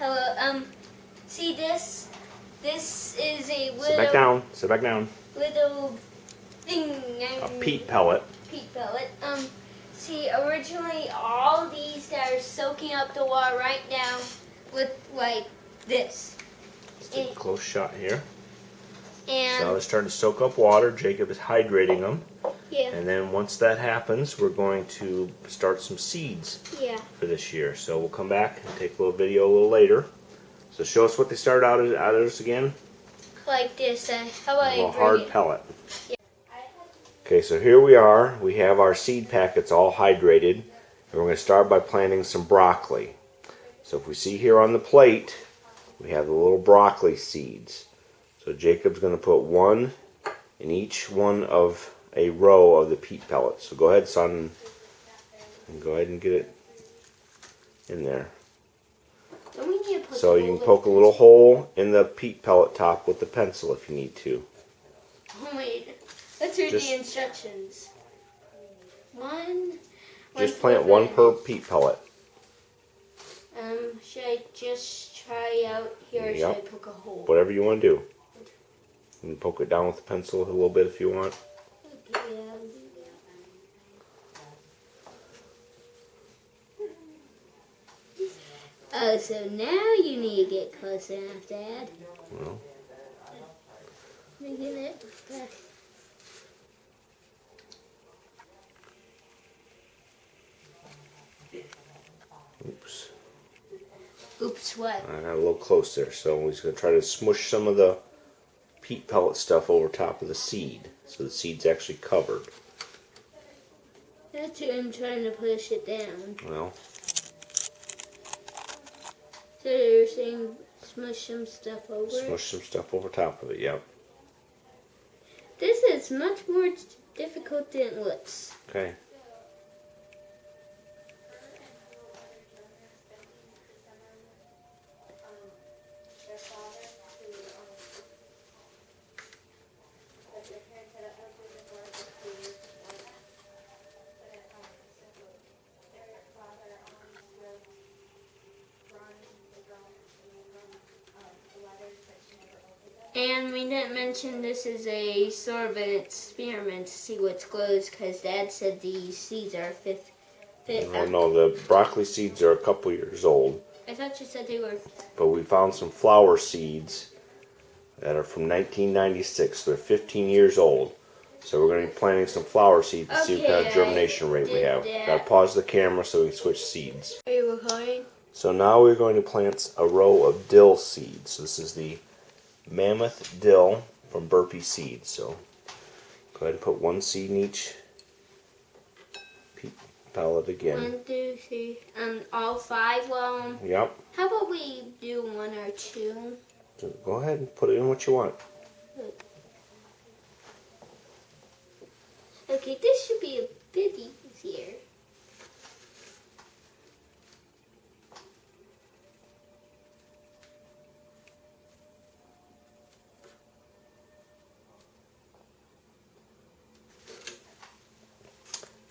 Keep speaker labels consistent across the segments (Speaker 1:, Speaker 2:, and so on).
Speaker 1: Hello. See this? This is a little.
Speaker 2: Sit back down. Sit back down.
Speaker 1: Little thing.
Speaker 2: A peat pellet.
Speaker 1: Peat pellet. See, originally all these that are soaking up the water right now look like this.
Speaker 2: Let's take a close shot here.
Speaker 1: And
Speaker 2: so now they're starting to soak up water. Jacob is hydrating them.
Speaker 1: Yeah.
Speaker 2: And then once that happens, we're going to start some seeds for this year. So we'll come back and take a little video a little later. So show us what they started out as again.
Speaker 1: Like this. How about
Speaker 2: a little
Speaker 1: I bring
Speaker 2: hard
Speaker 1: it?
Speaker 2: pellet.
Speaker 1: Yeah.
Speaker 2: Okay, so here we are. We have our seed packets all hydrated. And we're going to start by planting some broccoli. So if we see here on the plate, we have the little broccoli seeds. So Jacob's going to put one in each one of a row of the peat pellets. So go ahead, son, and go ahead and get it in there.
Speaker 1: Don't we need to put
Speaker 2: So you can poke a little hole in the peat pellet top with the pencil if you need to.
Speaker 1: Oh wait, let's read the instructions.
Speaker 2: Just plant one per peat pellet.
Speaker 1: Should I just try out here or should I poke a hole?
Speaker 2: Whatever you want to do. You can poke it down with the pencil a little bit if you want.
Speaker 1: Okay, yeah, I'll do that. Oh, so now you need to get close enough, Dad.
Speaker 2: Well.
Speaker 1: Let me get it back.
Speaker 2: Oops.
Speaker 1: Oops, what?
Speaker 2: I got a little close there, so we're just going to try to smush some of the peat pellet stuff over top of the seed, so the seed's actually covered.
Speaker 1: That's what I'm trying to push it down.
Speaker 2: Well.
Speaker 1: So you're saying smush some stuff over it?
Speaker 2: Smush some stuff over top of it, yep.
Speaker 1: This is much more difficult than it looks.
Speaker 2: Okay.
Speaker 1: And we didn't mention this is a sort of an experiment to see what's glows because Dad said these seeds are
Speaker 2: No, the broccoli seeds are a couple years old.
Speaker 1: I thought you said they were.
Speaker 2: But we found some flower seeds that are from 1996. They're 15 years old. So we're going to be planting some flower seeds to see what kind of germination rate we have. Got to pause the camera so we can switch seeds.
Speaker 1: Are you recording?
Speaker 2: So now we're going to plant a row of dill seeds. So this is the Mammoth Dill from Burpee Seeds. So go ahead and put one seed in each peat pellet again.
Speaker 1: 1, 2, 3. All 5. Well.
Speaker 2: Yep.
Speaker 1: How about we do 1 or 2?
Speaker 2: So go ahead and put it in what you want.
Speaker 1: Okay, this should be a bit easier.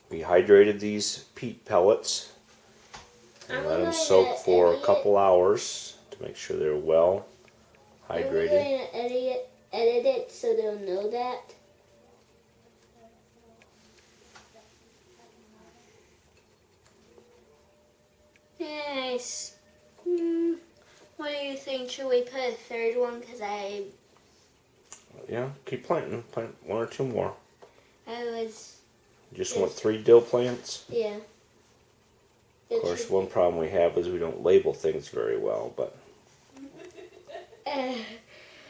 Speaker 2: We hydrated these peat pellets and let them soak for a couple hours to make sure they're well hydrated.
Speaker 1: Are we going to edit it so they'll know that? Nice. What do you think? Should we put a third one? Because
Speaker 2: Yeah, keep planting. Plant 1 or 2 more.
Speaker 1: You
Speaker 2: just want 3 dill plants?
Speaker 1: Yeah.
Speaker 2: Of course, one problem we have is we don't label things very well, but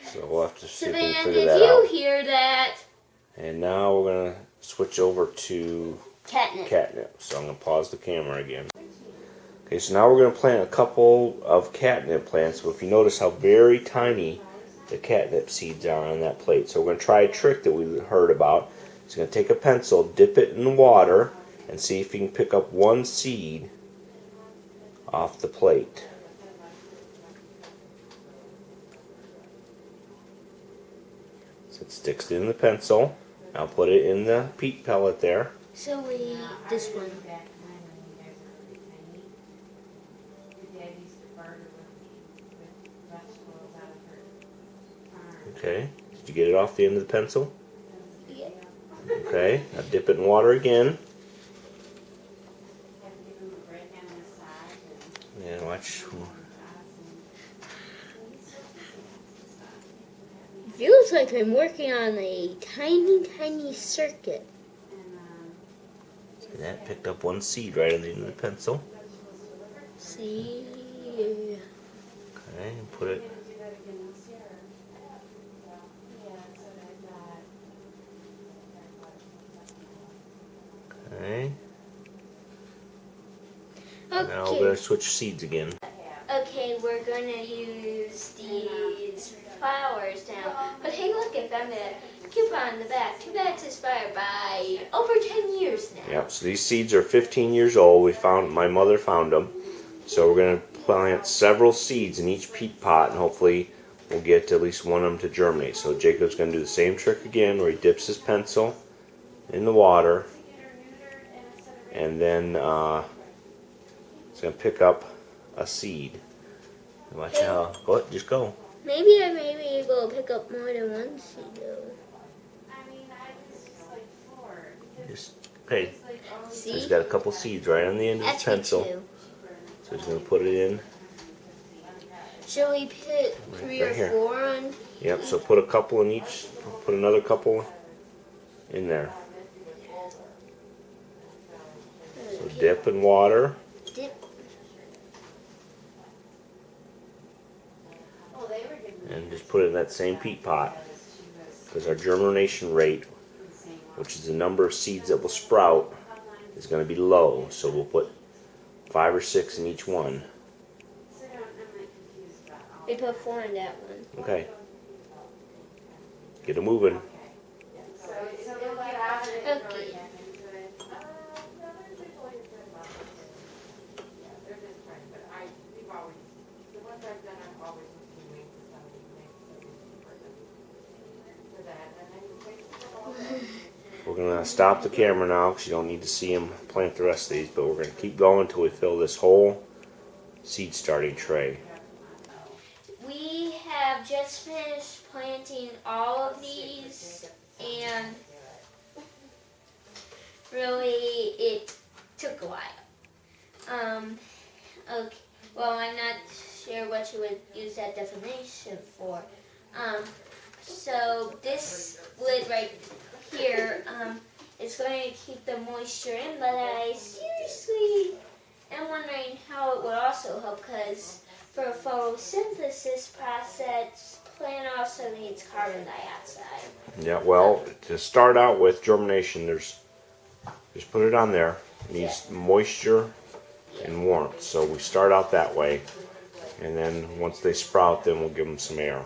Speaker 2: so we'll have to see if we can figure that out.
Speaker 1: Did you hear that?
Speaker 2: And now we're going to switch over to catnip. So I'm going to pause the camera again. Okay, so now we're going to plant a couple of catnip plants. But if you notice how very tiny the catnip seeds are on that plate. So we're going to try a trick that we heard about. It's going to take a pencil, dip it in water, and see if you can pick up one seed off the plate. So it sticks in the pencil. Now put it in the peat pellet there.
Speaker 1: So this one.
Speaker 2: Okay, did you get it off the end of the pencil?
Speaker 1: Yeah.
Speaker 2: Okay, now dip it in water again. And watch.
Speaker 1: Feels like I'm working on a tiny, tiny circuit.
Speaker 2: See that? Picked up one seed right on the end of the pencil.
Speaker 1: See.
Speaker 2: Okay, and put it. Okay. Now we're going to switch seeds again.
Speaker 1: Okay, we're going to use these flowers now. But hey, look, I found a coupon in the back. Too bad it's expired by over 10 years now.
Speaker 2: Yep, so these seeds are 15 years old. My mother found them. So we're going to plant several seeds in each peat pot, and hopefully we'll get at least one of them to germinate. So Jacob's going to do the same trick again, where he dips his pencil in the water, and then he's going to pick up a seed. Watch how. Go, just go.
Speaker 1: Maybe I may be able to pick up more than one seed, though.
Speaker 2: Just, hey,
Speaker 1: See?
Speaker 2: he's got a couple seeds right on the end of his pencil. So he's going to put it in.
Speaker 1: Shall we put three or four on?
Speaker 2: Yep, so put a couple in each. Put another couple in there. So dip in water.
Speaker 1: Dip.
Speaker 2: And just put it in that same peat pot. Because our germination rate, which is the number of seeds that will sprout, is going to be low. So we'll put 5 or 6 in each one.
Speaker 1: We put 4 in that one.
Speaker 2: Okay. Get it moving.
Speaker 1: Okay.
Speaker 2: We're going to stop the camera now because you don't need to see him plant the rest of these, but we're going to keep going until we fill this whole seed starting tray.
Speaker 1: We have just finished planting all of these, and really it took a while. Okay, well, I'm not sure what you would use that definition for. So this lid right here is going to keep the moisture in, but I seriously am wondering how it would also help, because for a photosynthesis process, plant also needs carbon dioxide.
Speaker 2: Yeah, well, to start out with germination, just put it on there. It needs moisture and warmth. So we start out that way, and then once they sprout, then we'll give them some air.